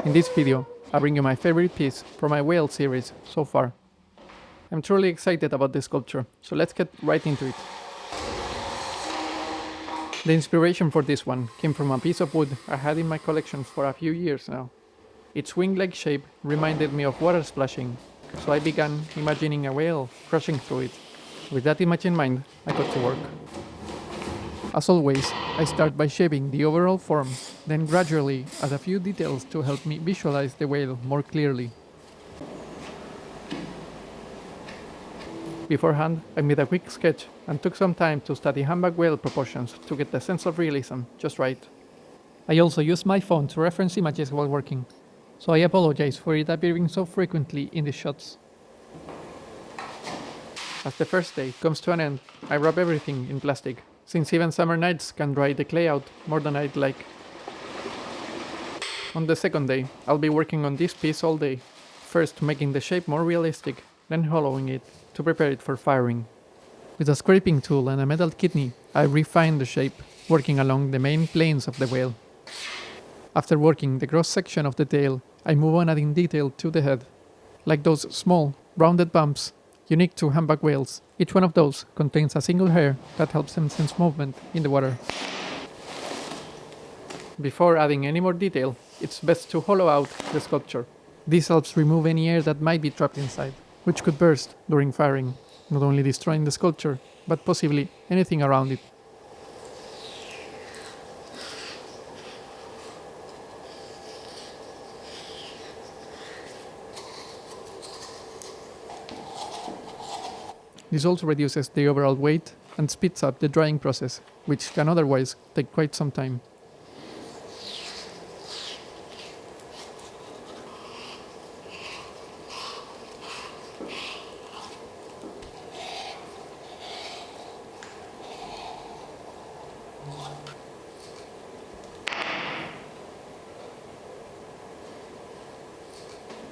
In this video, I bring you my favorite piece from my whale series so far. I'm truly excited about this sculpture, so let's get right into it. The inspiration for this one came from a piece of wood I had in my collection for a few years now. Its wing-like shape reminded me of water splashing, so I began imagining a whale crashing through it. With that image in mind, I got to work. As always, I start by shaping the overall form, then gradually add a few details to help me visualize the whale more clearly. Beforehand, I made a quick sketch and took some time to study humpback whale proportions to get the sense of realism just right. I also used my phone to reference images while working, so I apologize for it appearing so frequently in the shots. As the first day comes to an end, I wrap everything in plastic, since even summer nights can dry the clay out more than I'd like. On the second day, I'll be working on this piece all day, first making the shape more realistic, then hollowing it to prepare it for firing. With a scraping tool and a metal kidney, I refine the shape, working along the main planes of the whale. After working the cross section of the tail, I move on adding detail to the head, like those small, rounded bumps unique to humpback whales. Each one of those contains a single hair that helps them sense movement in the water. Before adding any more detail, it's best to hollow out the sculpture. This helps remove any air that might be trapped inside, which could burst during firing, not only destroying the sculpture, but possibly anything around it. This also reduces the overall weight and speeds up the drying process, which can otherwise take quite some time.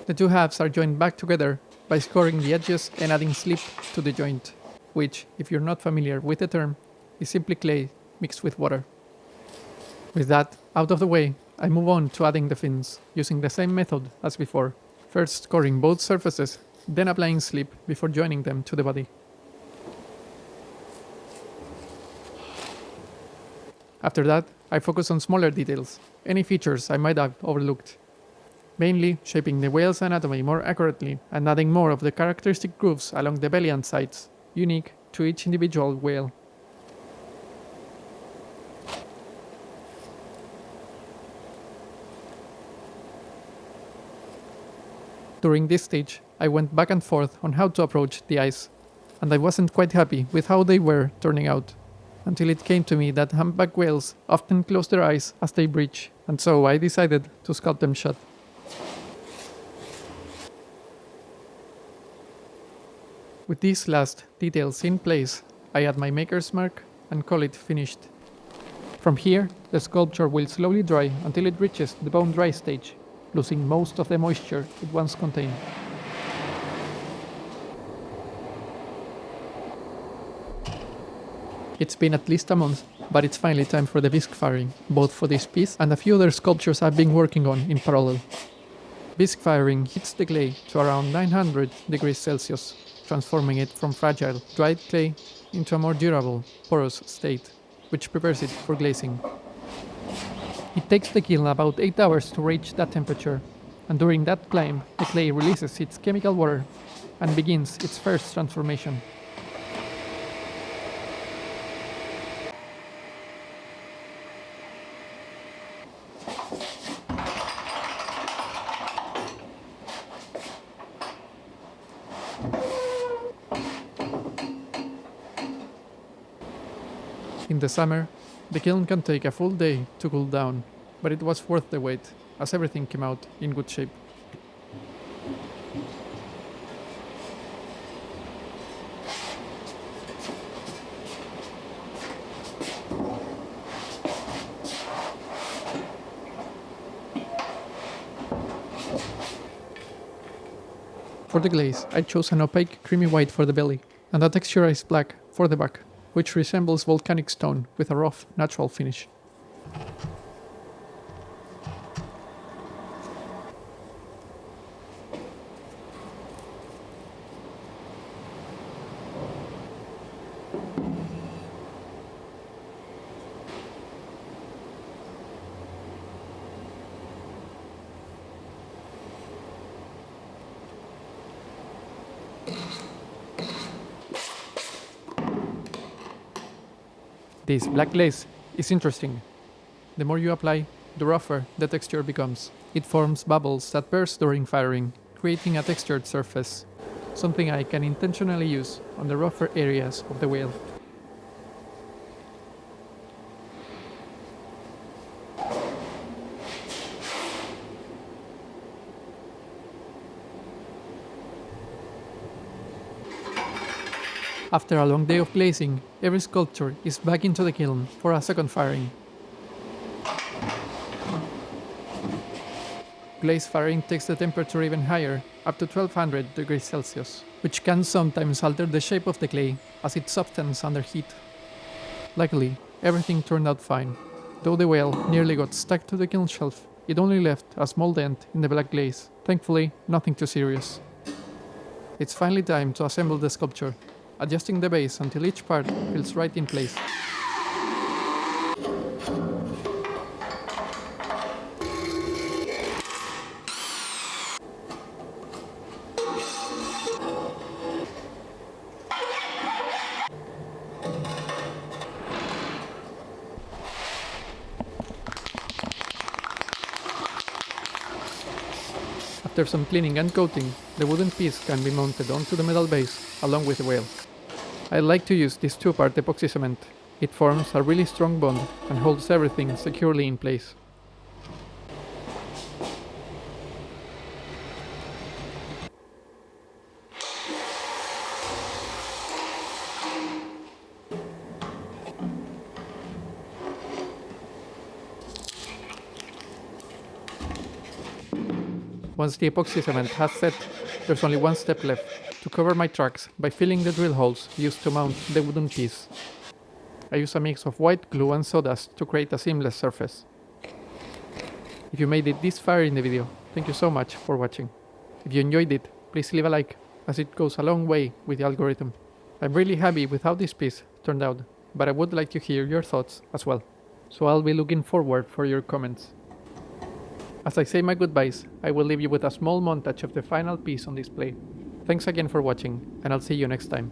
The two halves are joined back together by scoring the edges and adding slip to the joint, which, if you're not familiar with the term, is simply clay mixed with water. With that out of the way, I move on to adding the fins, using the same method as before, first scoring both surfaces, then applying slip before joining them to the body. After that, I focus on smaller details, any features I might have overlooked. Mainly shaping the whale's anatomy more accurately and adding more of the characteristic grooves along the belly and sides, unique to each individual whale. During this stage, I went back and forth on how to approach the eyes, and I wasn't quite happy with how they were turning out, until it came to me that humpback whales often close their eyes as they breach, and so I decided to sculpt them shut. With these last details in place, I add my maker's mark and call it finished. From here, the sculpture will slowly dry until it reaches the bone dry stage, losing most of the moisture it once contained. It's been at least a month, but it's finally time for the bisque firing, both for this piece and a few other sculptures I've been working on in parallel. Bisque firing heats the clay to around 900 degrees Celsius, transforming it from fragile, dried clay into a more durable, porous state, which prepares it for glazing. It takes the kiln about 8 hours to reach that temperature, and during that climb, the clay releases its chemical water and begins its first transformation. In the summer, the kiln can take a full day to cool down, but it was worth the wait, as everything came out in good shape. For the glaze, I chose an opaque creamy white for the belly, and a texturized black for the back, which resembles volcanic stone with a rough, natural finish. This black glaze is interesting. The more you apply, the rougher the texture becomes. It forms bubbles that burst during firing, creating a textured surface, something I can intentionally use on the rougher areas of the whale. After a long day of glazing, every sculpture is back into the kiln for a second firing. Glaze firing takes the temperature even higher, up to 1200 degrees Celsius, which can sometimes alter the shape of the clay as it softens under heat. Luckily, everything turned out fine. Though the whale nearly got stuck to the kiln shelf, it only left a small dent in the black glaze. Thankfully, nothing too serious. It's finally time to assemble the sculpture, adjusting the base until each part feels right in place. After some cleaning and coating, the wooden piece can be mounted onto the metal base along with the whale. I like to use this 2-part epoxy cement. It forms a really strong bond and holds everything securely in place. Once the epoxy cement has set, there's only one step left: to cover my tracks by filling the drill holes used to mount the wooden piece. I use a mix of white glue and sawdust to create a seamless surface. If you made it this far in the video, thank you so much for watching. If you enjoyed it, please leave a like, as it goes a long way with the algorithm. I'm really happy with how this piece turned out, but I would like to hear your thoughts as well. So I'll be looking forward for your comments. As I say my goodbyes, I will leave you with a small montage of the final piece on display. Thanks again for watching, and I'll see you next time.